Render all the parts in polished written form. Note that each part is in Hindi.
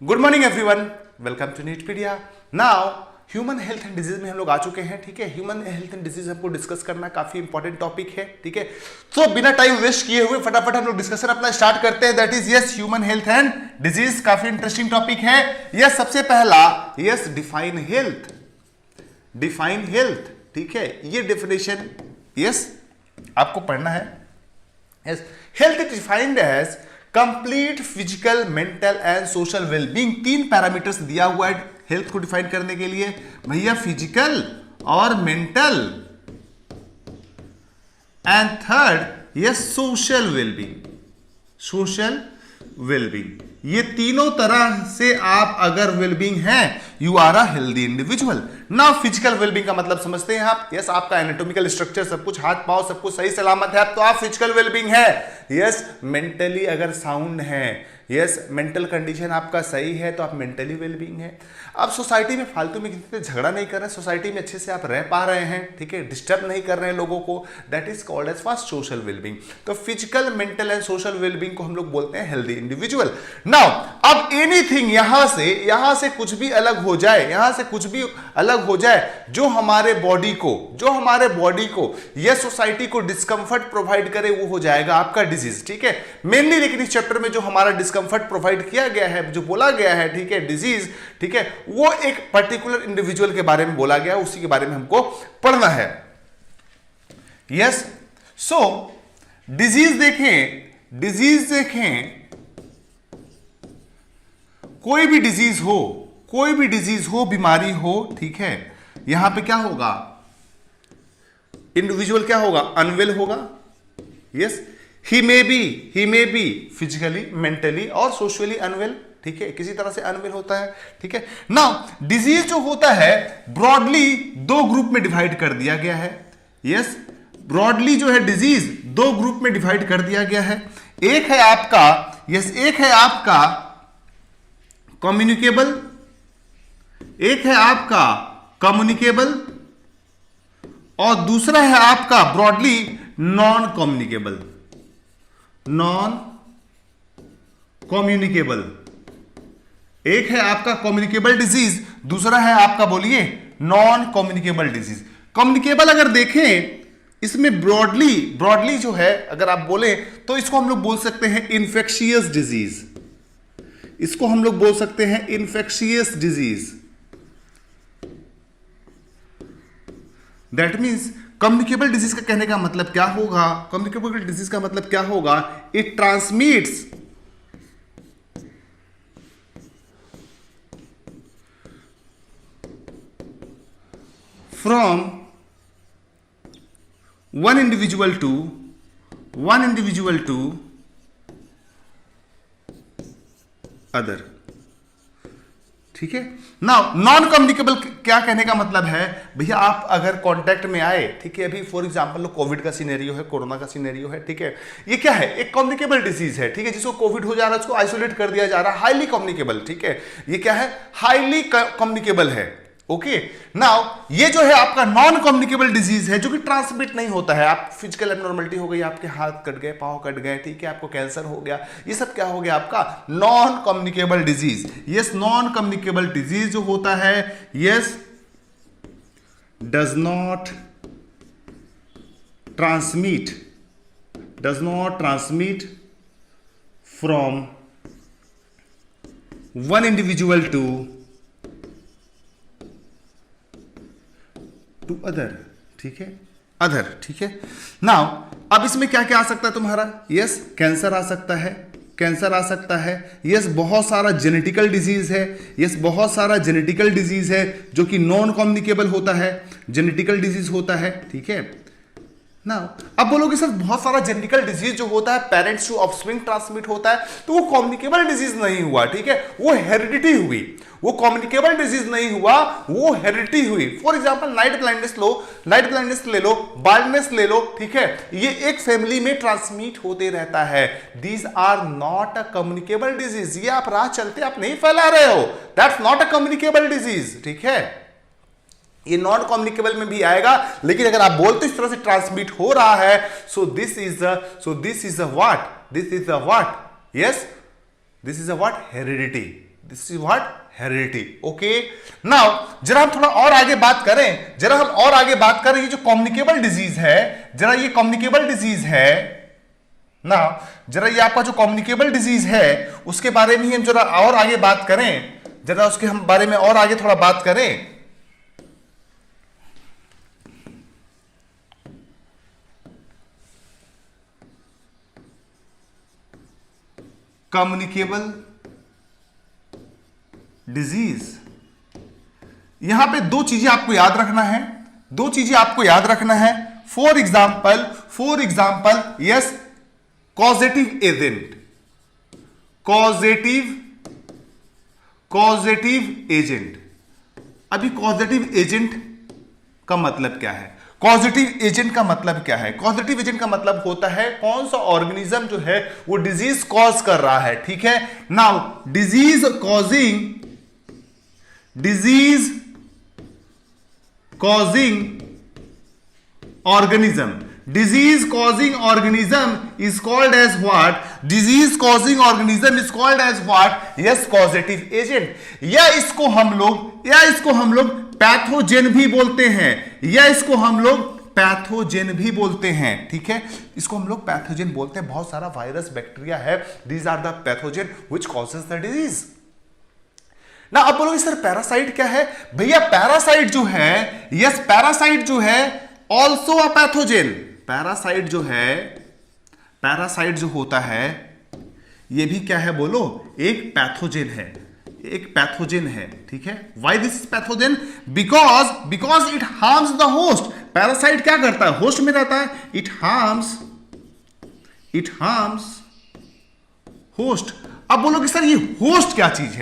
Good morning everyone, welcome to Neetpedia. Now human health and disease में हम लोग आ चुके हैं। ठीक है, ह्यूमन हेल्थ एंड डिजीज हमको डिस्कस करना काफी इंपॉर्टेंट टॉपिक है। ठीक है, तो बिना टाइम वेस्ट किए हुए फटाफट हम लोग डिस्कशन अपना स्टार्ट करते हैं। That is yes, human health and disease काफी इंटरेस्टिंग टॉपिक है। यस, सबसे पहला yes, define health. Define health, ठीक है, ये डेफिनेशन यस आपको पढ़ना है। Yes, health is defined as complete physical, mental and social wellbeing. तीन पैरामीटर्स दिया हुआ है हेल्थ को डिफाइन करने के लिए भैया, फिजिकल और मेंटल एंड थर्ड ये सोशल वेलबींग। सोशल वेलबींग, ये तीनों तरह से आप अगर वेलबींग है, you are a healthy individual. ना फिजिकल वेलबींग का मतलब समझते हैं आप? यस, आपका एनाटॉमिकल स्ट्रक्चर सब कुछ, हाथ पांव सब कुछ सही सलामत है तो आप फिजिकल वेलबींग है। यस, मेंटली अगर साउंड है, यस, मेंटल कंडीशन आपका सही है तो आप मेंटली वेलबींग है। अब सोसाइटी में फालतू में किसी से झगड़ा नहीं कर रहे हैं, सोसाइटी में अच्छे से आप रह पा रहे हैं, ठीक है, डिस्टर्ब नहीं कर रहे हैं लोगों को, that is called as for social wellbeing. तो physical, mental and social wellbeing को हम लोग बोलते हैं हेल्दी इंडिविजुअल। नाउ अब एनीथिंग यहां से कुछ भी अलग हो जाए, यहां से कुछ भी अलग हो जाए जो हमारे बॉडी को या सोसाइटी को डिस्कंफर्ट प्रोवाइड करे, वो हो जाएगा आपका डिजीज। ठीक है, मेनली लेकिन इस चैप्टर में जो हमारा डिस्कंफर्ट प्रोवाइड किया गया है, जो बोला गया है, ठीक है, डिजीज, ठीक है, वो एक पर्टिकुलर इंडिविजुअल के बारे में बोला गया है, उसी के बारे में हमको पढ़ना है। यस, सो डिजीज देखें, कोई भी डिजीज हो, बीमारी हो, ठीक है, यहां पे क्या होगा, इंडिविजुअल क्या होगा, अनवेल होगा। Yes, he may be physically, mentally और सोशली अनवेल। ठीक है, किसी तरह से अनवेल होता है। ठीक है, नाउ डिजीज जो होता है ब्रॉडली दो ग्रुप में डिवाइड कर दिया गया है। यस, ब्रॉडली जो है डिजीज दो ग्रुप में डिवाइड कर दिया गया है। एक है आपका कम्युनिकेबल, और दूसरा है आपका ब्रॉडली नॉन कम्युनिकेबल। एक है आपका कम्युनिकेबल डिजीज, दूसरा है आपका, बोलिए, नॉन कम्युनिकेबल डिजीज। कम्युनिकेबल अगर देखें, इसमें ब्रॉडली जो है अगर आप बोले तो इसको हम लोग बोल सकते हैं इन्फेक्शियस डिजीज। इसको हम लोग बोल सकते हैं infectious disease. That means communicable disease का कहने का मतलब क्या होगा, कम्युनिकेबल डिजीज का मतलब क्या होगा, it transmits from one individual to other. ठीक है, नाउ नॉन कम्युनिकेबल क्या कहने का मतलब है भैया, आप अगर कांटेक्ट में आए, ठीक है, अभी फॉर एग्जांपल कोविड का सिनेरियो है, कोरोना का सिनेरियो है, ठीक है, ये क्या है, एक कम्युनिकेबल डिजीज है। ठीक है, जिसको कोविड हो जा रहा है उसको आइसोलेट कर दिया जा रहा है, हाईली कम्युनिकेबल। ठीक है, ये क्या है, हाईली कम्युनिकेबल है। ओके, नाउ ये जो है आपका नॉन कम्युनिकेबल डिजीज है, जो कि ट्रांसमिट नहीं होता है। आप फिजिकल एब्नॉर्मलिटी हो गई, आपके हाथ कट गए, पांव कट गए, ठीक है, आपको कैंसर हो गया, ये सब क्या हो गया आपका non communicable disease. Yes, non communicable disease जो होता है, yes, does not transmit from one individual to other. ठीक है, अदर। ठीक है, नाउ अब इसमें क्या क्या आ सकता है तुम्हारा, यस, कैंसर आ सकता है, यस, बहुत सारा जेनेटिकल डिजीज है, यस, बहुत सारा जेनेटिकल डिजीज है जो कि नॉन कम्युनिकेबल होता है, जेनेटिकल डिजीज होता है। ठीक है, नाउ अब बोलोगे सर बहुत सारा जेनेटिकल डिजीज जो होता है पेरेंट्स टू ऑफस्प्रिंग ट्रांसमिट होता है, तो वो कम्युनिकेबल डिजीज नहीं हुआ। ठीक है, वो हेरिडिटी हुई, वो कम्युनिकेबल डिजीज नहीं हुआ, वो हेरिडिटी हुई। फॉर एग्जांपल नाइट ब्लाइंडनेस ले लो, बाल्डनेस ले लो, ठीक है, ये एक फैमिली में ट्रांसमिट होते रहता है। These are not a communicable disease. ये आप राह चलते आप नहीं फैला रहे हो, that's not a communicable disease. ठीक है, ये नॉन कम्युनिकेबल में भी आएगा, लेकिन अगर आप बोलते इस तरह से ट्रांसमिट हो रहा है, so this is a what, yes, this is a what, heredity. This is what, heredity. Okay, now जरा हम थोड़ा और आगे बात करें, ये जो कम्युनिकेबल डिजीज है, जरा ये कम्युनिकेबल डिजीज है ना, जरा ये आपका जो कम्युनिकेबल डिजीज है उसके बारे में हम जरा और आगे बात करें, जरा उसके हम बारे में और आगे थोड़ा बात करें। कम्युनिकेबल डिजीज, यहां पे दो चीजें आपको याद रखना है, for example yes, causative agent. अभी कॉजेटिव एजेंट का मतलब क्या है? पॉजिटिव एजेंट का मतलब होता है कौन सा ऑर्गेनिज्म जो है वो डिजीज कॉज कर रहा है, ठीक है। Now disease causing organism is called as what? Disease causing organism is called as what? Yes, causative agent। या इसको हम लोग पैथोजेन भी बोलते हैं, ठीक है। इसको हम लोग पैथोजेन बोलते हैं। बहुत सारा वायरस, बैक्टीरिया है, these are the pathogen which causes the disease ना। अब बोलोगे सर पैरासाइट क्या है? भैया पैरासाइट जो है ऑल्सो अ पैथोजेन। पैरासाइट जो होता है ये भी क्या है बोलो? एक पैथोजेन है, ठीक है। Why this is pathogen? Because it harms the host. Parasite क्या करता है? होस्ट में रहता है, इट हार्म्स होस्ट। अब बोलोगे सर ये होस्ट क्या चीज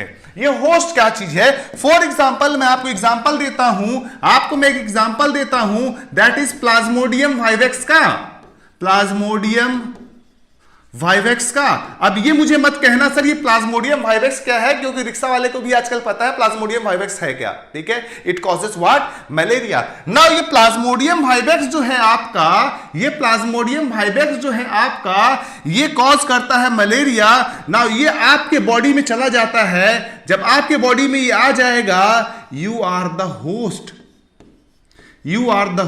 है? फॉर एग्जाम्पल मैं आपको एग्जाम्पल देता हूं, दैट इज प्लाज्मोडियम वाइवेक्स का। अब ये मुझे मत कहना सर ये प्लाज्मोडियम वाइवेक्स क्या है, क्योंकि रिक्शा वाले को भी आजकल पता है प्लाज्मोडियम वाइवेक्स है क्या, ठीक है। It causes what? Malaria. Now ये प्लाज्मोडियम वाइवेक्स जो है आपका, ये कॉज करता है मलेरिया। नाउ ये आपके बॉडी में चला जाता है। जब आपके बॉडी में ये आ जाएगा, you are the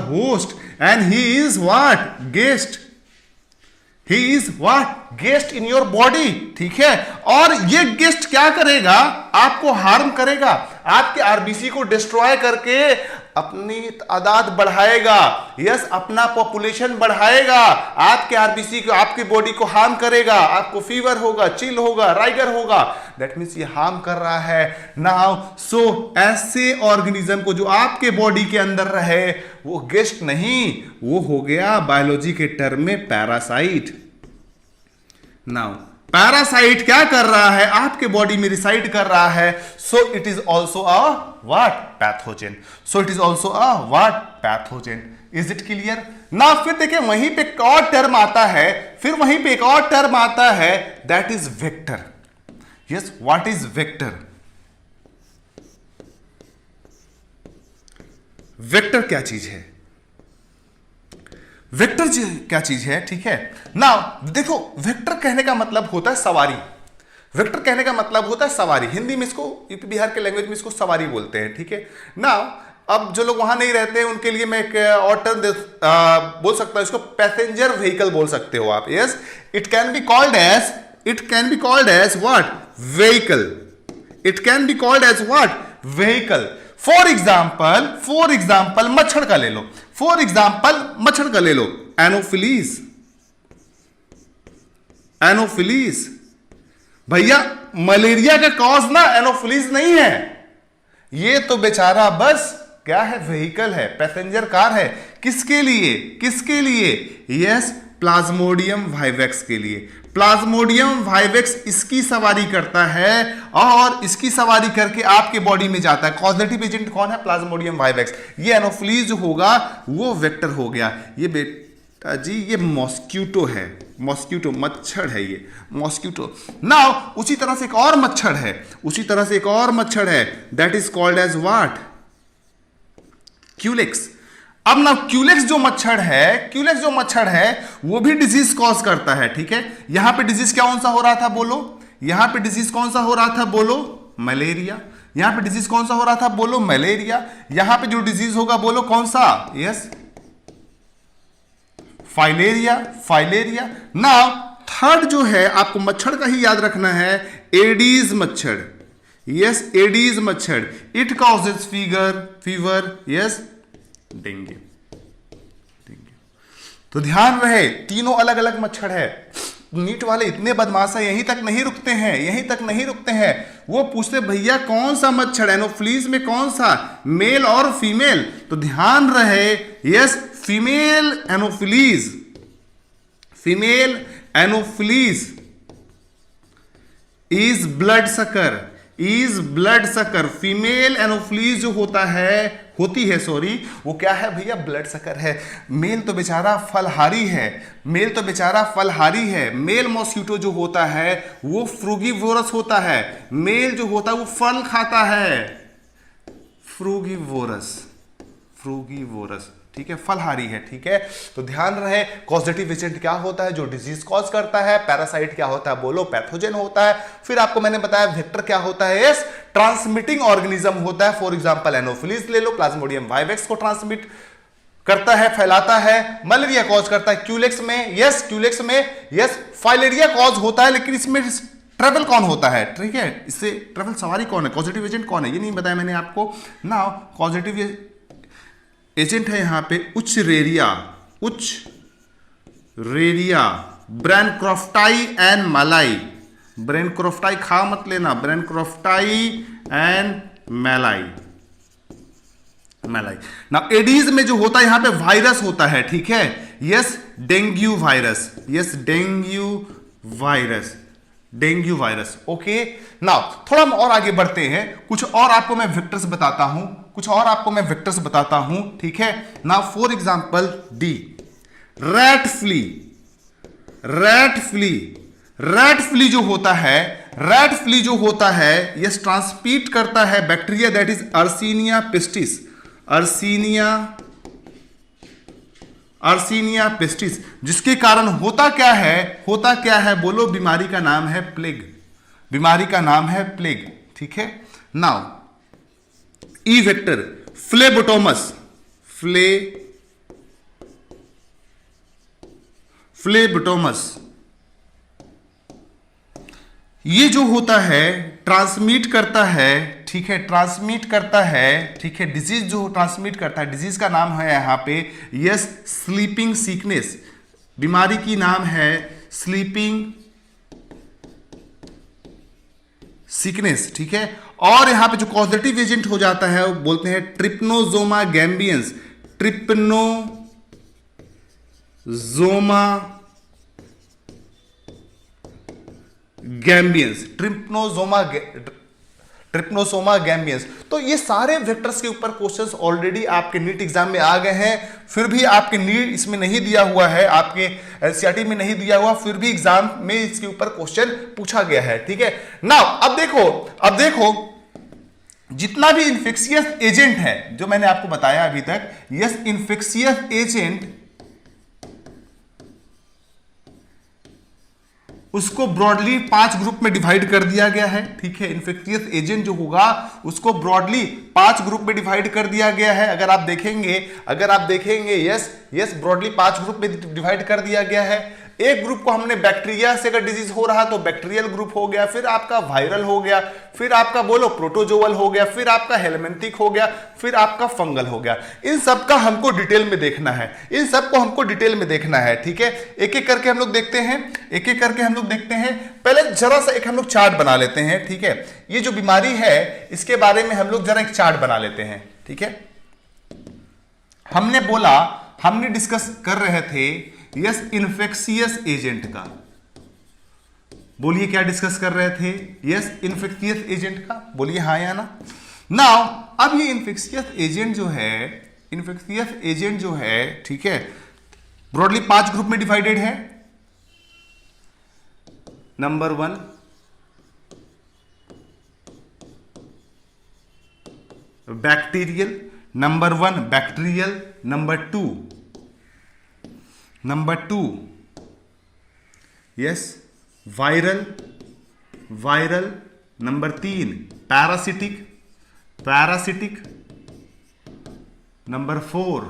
host and he is what? Guest in your body, ठीक है। और ये गेस्ट क्या करेगा? आपको हार्म करेगा, आपके आरबीसी को डिस्ट्रॉय करके अपनी तादाद बढ़ाएगा, यस, अपना पॉपुलेशन बढ़ाएगा, आपके आरबीसी को, आपकी बॉडी को हार्म करेगा, आपको फीवर होगा, चिल होगा, राइगर होगा। दैट मीन्स ये हार्म कर रहा है। नाउ सो ऐसे ऑर्गेनिज्म को जो आपके बॉडी के अंदर रहे वो गेस्ट नहीं, वो हो गया बायोलॉजी के टर्म में पैरासाइट। नाउ पैरासाइट क्या कर रहा है? आपके बॉडी में रिसाइड कर रहा है। So it is also a what? Pathogen. Is it clear? ना फिर देखिए वहीं पे एक और टर्म आता है, that is vector. Yes, what is vector? Vector क्या चीज है? ठीक है ना। देखो वेक्टर कहने का मतलब होता है सवारी। हिंदी में इसको, यूपी बिहार के लैंग्वेज में इसको सवारी बोलते हैं, ठीक है ना। अब जो लोग वहां नहीं रहते हैं उनके लिए मैं एक और टर्म बोल सकता हूं, इसको पैसेंजर व्हीकल बोल सकते हो आप। Yes, it can be called as what? Vehicle. For example मच्छर का ले लो, एनोफिलीज। भैया मलेरिया का कॉज ना एनोफिलीज नहीं है, ये तो बेचारा बस क्या है? व्हीकल है, पैसेंजर कार है। किसके लिए? यस, प्लाज्मोडियम वाइवेक्स के लिए। प्लाज्मोडियम वाइवेक्स इसकी सवारी करता है और इसकी सवारी करके आपके बॉडी में जाता है। कॉजेटिव एजेंट कौन है? Plasmodium vivax. ये एनोफिलीज जो होगा वो वेक्टर हो गया। ये बेटा जी ये मॉस्क्यूटो है, मच्छर है ये मॉस्क्यूटो। नाउ उसी तरह से एक और मच्छर है, that is called as what? Culex. अब ना क्यूलेक्स जो मच्छर है वो भी डिजीज कॉज करता है, ठीक है। यहां पे डिजीज कौन सा हो रहा था बोलो? मलेरिया। यहां पे डिजीज कौन सा हो रहा था, बोलो मलेरिया। यहां पे जो डिजीज होगा बोलो कौन सा, yes filaria, filaria. Now third जो है आपको मच्छर का ही याद रखना है, एडीज मच्छर, यस एडीज मच्छर, it causes fever, yes dengue. तो ध्यान रहे तीनों अलग अलग मच्छर है। नीट वाले इतने बदमाश है, यहीं तक नहीं रुकते हैं, यहीं तक नहीं रुकते हैं। वो पूछते भैया कौन सा मच्छर, एनोफ्लीज में कौन सा, मेल और फीमेल। तो ध्यान रहे yes female Anopheles, female Anopheles is blood sucker, is blood sucker. Female Anopheles जो होती है सॉरी, वो क्या है भैया, ब्लड सकर है। मेल तो बेचारा फलहारी है, मेल तो बेचारा फलहारी है। मेल मॉस्किटो जो होता है वो फ्रूगीवोरस होता है, मेल जो होता है वो फल खाता है, फ्रूगीवोरस, फ्रूगीवोरस, ठीक है, फलहारी है, ठीक है। तो ध्यान रहे कॉजेटिव एजेंट क्या होता है, जो डिजीज कॉज करता है। पैरासाइट क्या होता है, बोलो पैथोजन होता है। फिर आपको मैंने बताया वेक्टर क्या होता है, यस ट्रांसमिटिंग ऑर्गेनिज्म होता है। फॉर एग्जांपल एनोफिलीज ले लो, प्लाज्मोडियम वाइवेक्स को ट्रांसमिट करता है, फैलाता है। मलेरिया कॉज करता है क्यूलेक्स में, यस क्यूलेक्स में, यस फाइलेरिया कॉज होता है, लेकिन इसमें ट्रेवल कौन होता है, ठीक है, इससे ट्रेवल सवारी कौन है, पॉजिटिव एजेंट कौन है, ये नहीं बताया मैंने आपको। नाउ पॉजिटिव एजेंट है यहां पे उच्च रेरिया, उच्च रेरिया, ब्रैनक्रोफ्टाई एंड मलाई। ब्रैनक्रोफ्टाई खा मत लेना, ब्रैनक्रोफ्टाई एंड मैलाई, मैलाई। ना एडीज में जो होता है यहां पे वायरस होता है, ठीक है, yes dengue virus, yes dengue virus, dengue virus, okay. Now थोड़ा हम और आगे बढ़ते हैं, कुछ और आपको मैं वेक्टर्स बताता हूं, कुछ और आपको मैं वेक्टर्स बताता हूं, ठीक है। Now for example the, rat flea, rat flea, rat flea जो होता है, रैट फ्ली जो होता है यस ट्रांसमिट करता है bacteria that is Yersinia pestis, Yersinia, Yersinia pestis, जिसके कारण होता क्या है, होता क्या है बोलो, बीमारी का नाम है प्लेग, बीमारी का नाम है प्लेग, ठीक है। Now E vector Phlebotomus, Phlebotomus, ये जो होता है ट्रांसमिट करता है, ठीक है, ट्रांसमिट करता है, ठीक है, डिजीज जो ट्रांसमिट करता है, डिजीज का नाम है यहां पे यस स्लीपिंग सिकनेस, बीमारी की नाम है स्लीपिंग सिकनेस, ठीक है। और यहां पे जो पॉजिटिव एजेंट हो जाता है वो बोलते हैं ट्रिप्नोजोमा गैम्बियंस, ट्रिप्नोजोमा गैम्बियंस, ट्रिप्नोसोमा गैम्बियंस। तो ये सारे वेक्टर्स के ऊपर क्वेश्चंस ऑलरेडी आपके नीट एग्जाम में आ गए हैं, फिर भी आपके नीट इसमें नहीं दिया हुआ है, आपके एनसीईआरटी में नहीं दिया हुआ, फिर भी एग्जाम में इसके ऊपर क्वेश्चन पूछा गया है, ठीक है। नाउ अब देखो, अब देखो जितना भी इन्फेक्शियस एजेंट है जो मैंने आपको बताया अभी तक, यस इन्फेक्शियस एजेंट उसको ब्रॉडली 5 ग्रुप में डिवाइड कर दिया गया है, ठीक है। इन्फेक्शियस एजेंट जो होगा उसको ब्रॉडली 5 ग्रुप में डिवाइड कर दिया गया है। अगर आप देखेंगे यस ब्रॉडली 5 ग्रुप में डिवाइड कर दिया गया है। एक ग्रुप को हमने बैक्टीरिया से अगर डिजीज हो रहा तो बैक्टीरियल ग्रुप हो गया, फिर आपका वायरल हो गया, फिर आपका बोलो प्रोटोजोअल हो गया, फिर आपका हेलमिंथिक हो गया, फिर आपका फंगल हो गया। इन सब का हमको डिटेल में देखना है, इन सब को हमको डिटेल में देखना है, ठीक है। एक एक करके हम लोग देखते हैं, एक एक करके हम लोग देखते हैं। पहले जरा सा एक हम लोग चार्ट बना लेते हैं, ठीक है। ये जो बीमारी है इसके बारे में हम लोग जरा एक चार्ट बना लेते हैं, ठीक है। हमने बोला, हमने डिस्कस कर रहे थे यस इन्फेक्शियस एजेंट का, बोलिए क्या डिस्कस कर रहे थे, यस इन्फेक्शियस एजेंट का, बोलिए हाँ या ना। नाउ अब ये इन्फेक्शियस एजेंट जो है, इन्फेक्शियस एजेंट जो है, ठीक है, ब्रॉडली 5 ग्रुप में डिवाइडेड है। Number 1 bacterial, number 1 bacterial, number 2 yes viral, number 3 parasitic, parasitic. Number 4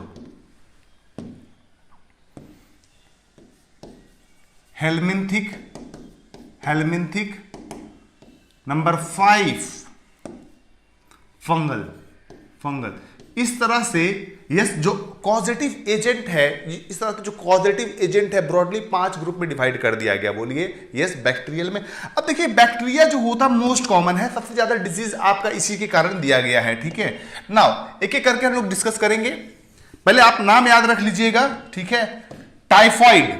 helminthic, helminthic. Number 5 fungal, fungal. इस तरह से यस जो कॉजेटिव एजेंट है, इस तरह के जो कॉजेटिव एजेंट है ब्रॉडली 5 ग्रुप में डिवाइड कर दिया गया। बोलिए यस बैक्टीरियल में। अब देखिए बैक्टीरिया जो होता मोस्ट कॉमन है, सबसे ज्यादा डिजीज आपका इसी के कारण दिया गया है, ठीक है। नाउ एक एक करके हम लोग डिस्कस करेंगे। पहले आप नाम याद रख लीजिएगा, ठीक है। टाइफॉइड,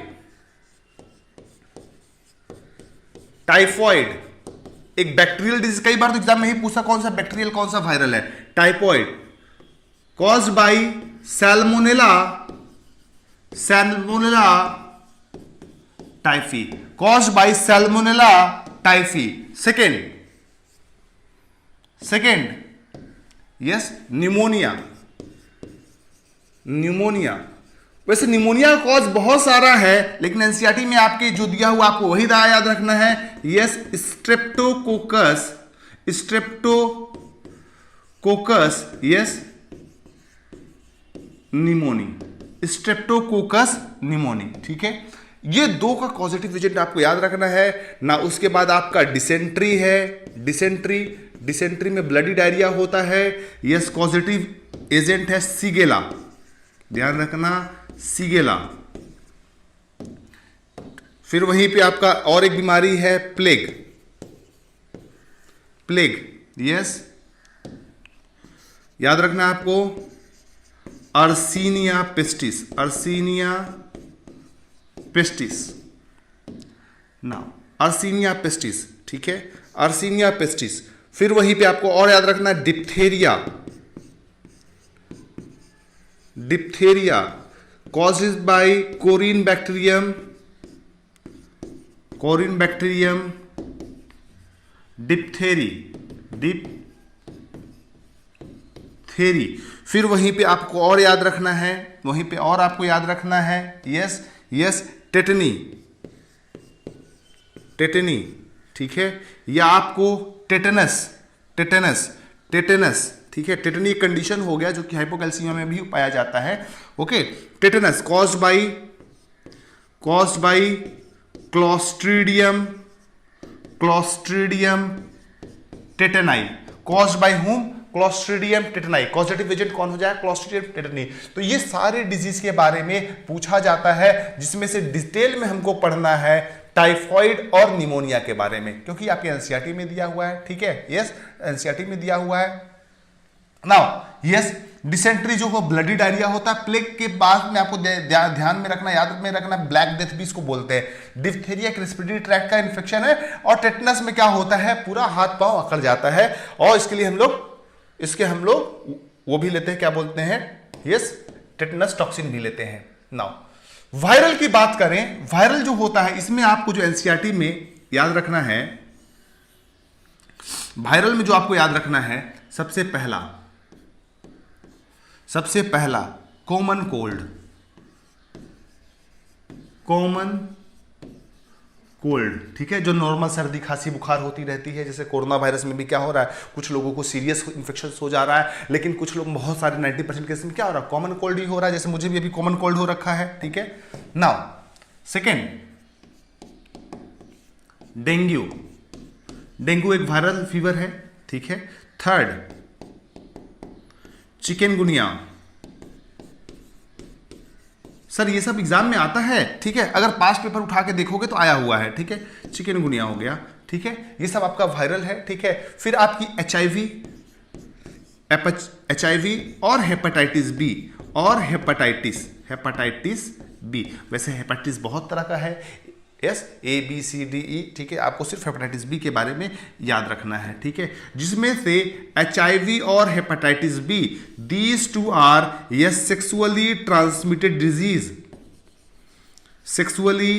टाइफॉइड एक बैक्टीरियल डिजीज, कई बार तो एग्जाम में ही पूछा कौन सा बैक्टीरियल कौन सा वायरल है। Typhoid caused by salmonella, salmonella typhi, caused by salmonella typhi। second yes pneumonia, pneumonia। वैसे निमोनिया का कॉज बहुत सारा है, लेकिन एनसीईआरटी में आपके जो दिया हुआ आपको वही याद रखना है। Yes Streptococcus, Streptococcus yes pneumoniae, Streptococcus pneumoniae, ठीक है। ये 2 का कॉजेटिव एजेंट आपको याद रखना है ना। उसके बाद आपका डिसेंट्री है, डिसेंट्री, डिसेंट्री में ब्लडी डायरिया होता है। यस कॉजेटिव एजेंट है सीगेला, ध्यान रखना सीगेला। फिर वहीं पे आपका और एक बीमारी है प्लेग, प्लेग यस याद रखना आपको अर्सीनिया पेस्टिस, अर्सीनिया पेस्टिस ना, अर्सीनिया पेस्टिस, ठीक है, अर्सीनिया पेस्टिस। फिर वहीं पे आपको और याद रखना diphtheria, diphtheria causes by Corynebacterium, Corynebacterium diphtheriae, diphtheriae. फिर वहीं पे आपको और याद रखना है, वहीं पे और आपको याद रखना है यस यस टेटनी, टेटनी, ठीक है। या आपको टेटनस, टेटनस, टेटनस, ठीक है। टेटनी कंडीशन हो गया जो कि हाइपोकैल्सीमिया में भी पाया जाता है। Okay, tetanus caused by clostridium, clostridium टेटनाई, caused by whom clostridium टेटनाई। Causative agent कौन हो जाए क्लोस्ट्रीडियम टेटनी। तो ये सारे डिजीज के बारे में पूछा जाता है, जिसमें से डिटेल में हमको पढ़ना है टाइफॉइड और निमोनिया के बारे में, क्योंकि आपके एनसीईआरटी में दिया हुआ है, ठीक है। यस एनसीईआरटी में दिया हुआ है। नाउ यस डिसेंट्री जो हो ब्लडी डायरिया होता है। प्लेग के बाद में आपको ध्यान में रखना, याद में रखना, ब्लैक डेथ भी इसको बोलते हैं। डिप्थेरिया एक रेस्पिरेटरी ट्रैक्ट का इंफेक्शन है। और टेटनस में क्या होता है पूरा हाथ पांव अकड़ जाता है, और इसके लिए हम लोग वो भी लेते हैं, क्या बोलते हैं यस टेटनस टॉक्सिन भी लेते हैं। नाउ वायरल की बात करें, वायरल जो होता है इसमें आपको जो एनसीईआरटी में याद रखना है, वायरल में जो आपको याद रखना है सबसे पहला कॉमन कोल्ड, कॉमन कोल्ड, ठीक है, जो नॉर्मल सर्दी खांसी बुखार होती रहती है। जैसे कोरोना वायरस में भी क्या हो रहा है, कुछ लोगों को सीरियस इन्फेक्शन हो जा रहा है, लेकिन कुछ लोग बहुत सारे 90% केस में क्या हो रहा है कॉमन कोल्ड ही हो रहा है। जैसे मुझे भी अभी कॉमन कोल्ड हो रखा है, ठीक है। नाउ सेकेंड डेंगू, डेंगू एक वायरल फीवर है, ठीक है। थर्ड चिकनगुनिया, सर ये सब एग्जाम में आता है, ठीक है, अगर पास्ट पेपर उठा के देखोगे तो आया हुआ है, ठीक है। चिकनगुनिया हो गया, ठीक है, ये सब आपका वायरल है, ठीक है। फिर आपकी एचआईवी और हेपेटाइटिस बी, और हेपेटाइटिस बी। वैसे हेपेटाइटिस बहुत तरह का है, yes A B C D E, ठीक है। आपको सिर्फ हेपेटाइटिस बी के बारे में याद रखना है, ठीक है, जिसमें से एचआईवी और hepatitis B these two are yes sexually transmitted disease, sexually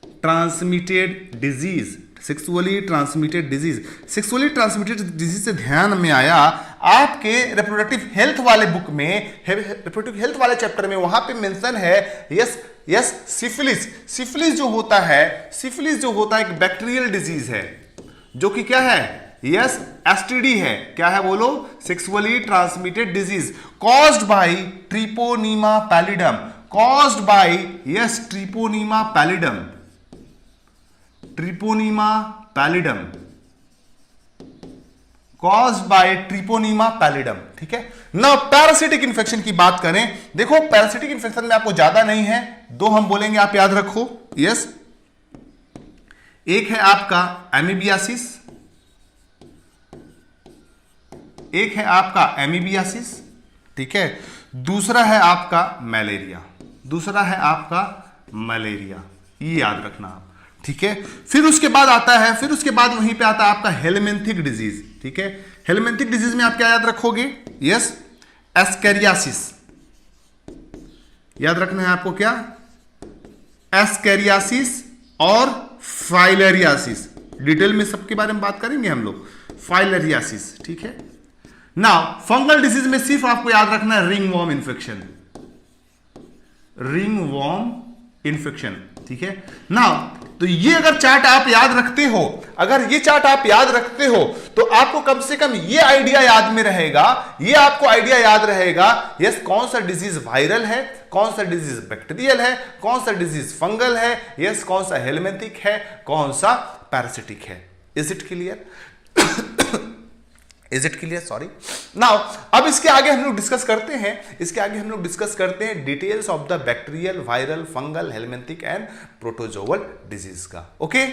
transmitted disease, sexually transmitted disease. Sexually transmitted disease से ध्यान में आया आपके रिप्रोडक्टिव हेल्थ वाले बुक में, रिप्रोडक्टिव हेल्थ वाले चैप्टर में वहां पे मेंशन है यस सिफिलिस। सिफिलिस जो होता है एक बैक्टीरियल डिजीज है, जो कि क्या है, यस एसटीडी है। क्या है बोलो, sexually transmitted disease caused by ट्रिपोनीमा pallidum, caused by yes ट्रिपोनीमा pallidum, ट्रिपोनीमा pallidum, caused by ट्रिपोनीमा pallidum. ठीक है ना। पैरासिटिक इंफेक्शन की बात करें, देखो पैरासिटिक इंफेक्शन में आपको ज्यादा नहीं है, दो हम बोलेंगे, आप याद रखो। यस, एक है आपका एमीबियासिस, एक है आपका एमीबियासिस, ठीक है। दूसरा है आपका मलेरिया, दूसरा है आपका मलेरिया, ये याद रखना आप, ठीक है। फिर उसके बाद आता है, फिर उसके बाद वहीं पे आता है आपका हेलमिंथिक डिजीज, ठीक है। हेलमिंथिक डिजीज में आप क्या याद रखोगे, यस एस्केरियासिस, याद रखना है आपको, क्या एस्केरियासिस और फाइलेरियासिस, डिटेल में सबके बारे में बात करेंगे हम लोग, फाइलेरियासिस, ठीक है। नाउ फंगल डिजीज में सिर्फ आपको याद रखना है ringworm infection, ringworm infection, ठीक है। नाउ तो ये अगर चार्ट आप याद रखते हो, अगर ये चार्ट आप याद रखते हो तो आपको कम से कम ये आइडिया याद में रहेगा, ये आपको आइडिया याद रहेगा, यस कौन सा डिजीज वायरल है, कौन सा डिजीज बैक्टीरियल है, कौन सा डिजीज फंगल है, यस कौन सा हेलमिंथिक है, कौन सा पैरासिटिक है। Is it clear? Is it clear? Sorry. Now अब इसके आगे हम लोग डिस्कस करते हैं, इसके आगे हम लोग डिस्कस करते हैं details of the bacterial, viral, fungal, helminthic and protozoal disease का। ओके